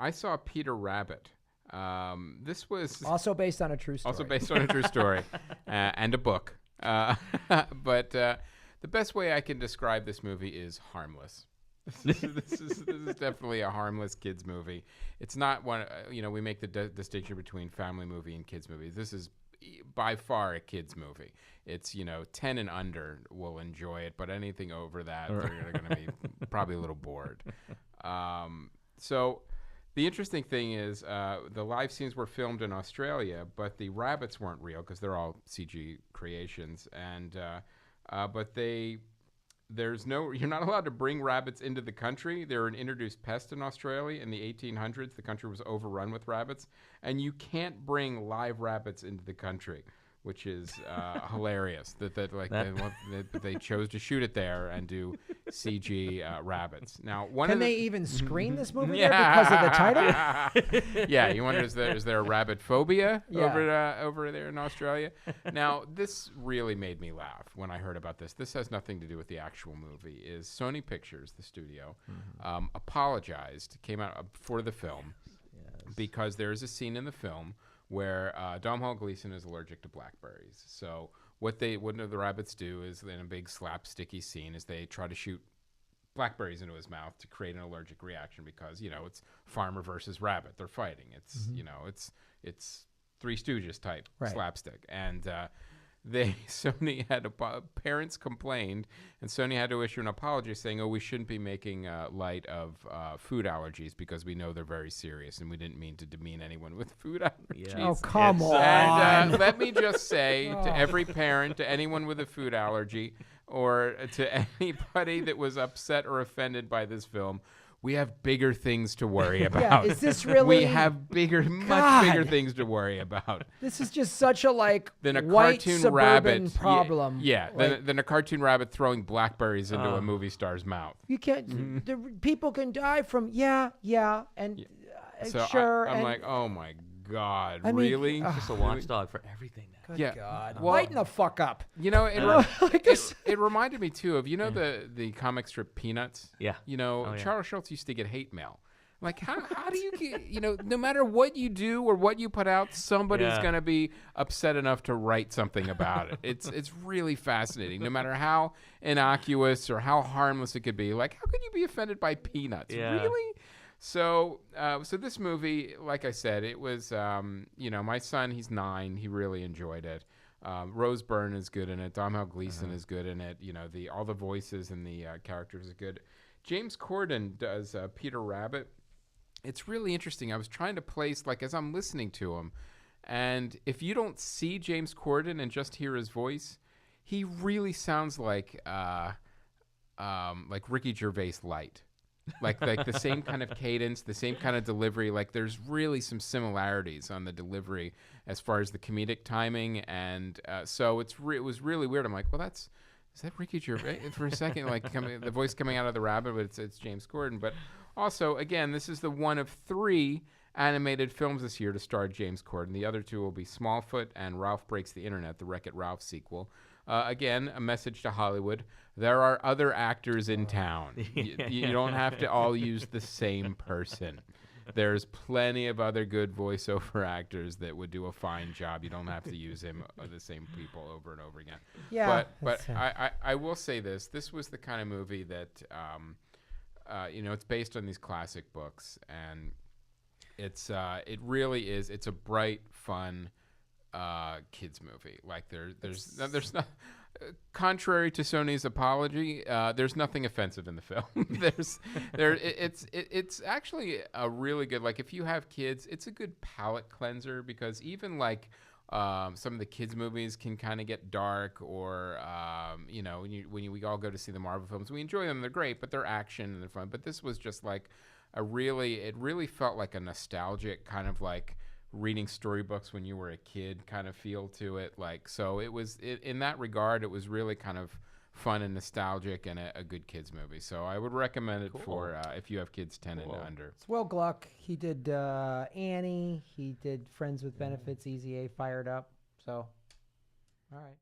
I saw Peter Rabbit. This was also based on a true story. Also based on a true story and a book. But the best way I can describe this movie is harmless. This is definitely a harmless kids movie. It's not one. We make the distinction between family movie and kids movie. This is by far a kids movie. It's 10 and under will enjoy it, but anything over that, they're going to be probably a little bored. So the interesting thing is the live scenes were filmed in Australia, but the rabbits weren't real because they're all CG creations. And but you're not allowed to bring rabbits into the country. They're an introduced pest in Australia in the 1800s. The country was overrun with rabbits, and you can't bring live rabbits into the country, which is hilarious. They chose to shoot it there and do CG rabbits. Now, can they even screen this movie there because of the title? Yeah, you wonder is there a rabbit phobia over there in Australia? Now, this really made me laugh when I heard about this. This has nothing to do with the actual movie. Is Sony Pictures, the studio, apologized, came out for the film because there is a scene in the film where Domhnall Gleeson is allergic to blackberries. So what the rabbits do is, in a big slapsticky scene, is they try to shoot blackberries into his mouth to create an allergic reaction because it's farmer versus rabbit. They're fighting. It's it's Three Stooges type slapstick. And Sony had parents complained, and Sony had to issue an apology saying, "Oh, we shouldn't be making light of food allergies because we know they're very serious, and we didn't mean to demean anyone with food allergies." Yeah. Oh, come on! And let me just say to every parent, to anyone with a food allergy, or to anybody that was upset or offended by this film, we have bigger things to worry about. Yeah, is this really? We have much bigger things to worry about. This is just such a than a white cartoon suburban rabbit problem. Than a cartoon rabbit throwing blackberries into a movie star's mouth. You can't. The people can die from and so sure. I'm like, oh my God, really? Just a watchdog for everything now. Good God. Lighten the fuck up. It reminded me too of the comic strip Peanuts. Yeah. Charles Schultz used to get hate mail. Like how do you get no matter what you do or what you put out, somebody's gonna be upset enough to write something about it. It's really fascinating. No matter how innocuous or how harmless it could be. Like how could you be offended by Peanuts? Yeah. Really? So this movie, like I said, it was, my son, he's 9. He really enjoyed it. Rose Byrne is good in it. Domhnall Gleeson is good in it. All the voices and the characters are good. James Corden does Peter Rabbit. It's really interesting. I was trying to place, as I'm listening to him, and if you don't see James Corden and just hear his voice, he really sounds like Ricky Gervais light. like the same kind of cadence, the same kind of delivery. There's really some similarities on the delivery as far as the comedic timing, and so it was really weird. I'm like, well, is that Ricky Gervais for a second? The voice coming out of the rabbit, but it's James Corden. But also, again, this is the one of 3 animated films this year to star James Corden. The other 2 will be Smallfoot and Ralph Breaks the Internet, the Wreck-It Ralph sequel. Again, a message to Hollywood. There are other actors in town. You don't have to all use the same person. There's plenty of other good voiceover actors that would do a fine job. You don't have to use the same people over and over again. Yeah. But I will say this. This was the kind of movie that, it's based on these classic books. And it really is. It's a bright, fun kids movie. There's not, contrary to Sony's apology, there's nothing offensive in the film. It's actually a really good, if you have kids, it's a good palate cleanser, because even some of the kids movies can kind of get dark, or when we all go to see the Marvel films, we enjoy them, they're great, but they're action and they're fun. But this was just it really felt like a nostalgic kind of reading storybooks when you were a kid kind of feel to it. So it was, in that regard, it was really kind of fun and nostalgic, and a good kids movie. So I would recommend it for if you have kids 10 and under. It's Will Gluck. He did Annie. He did Friends with Benefits, Easy A, Fired Up. So, all right.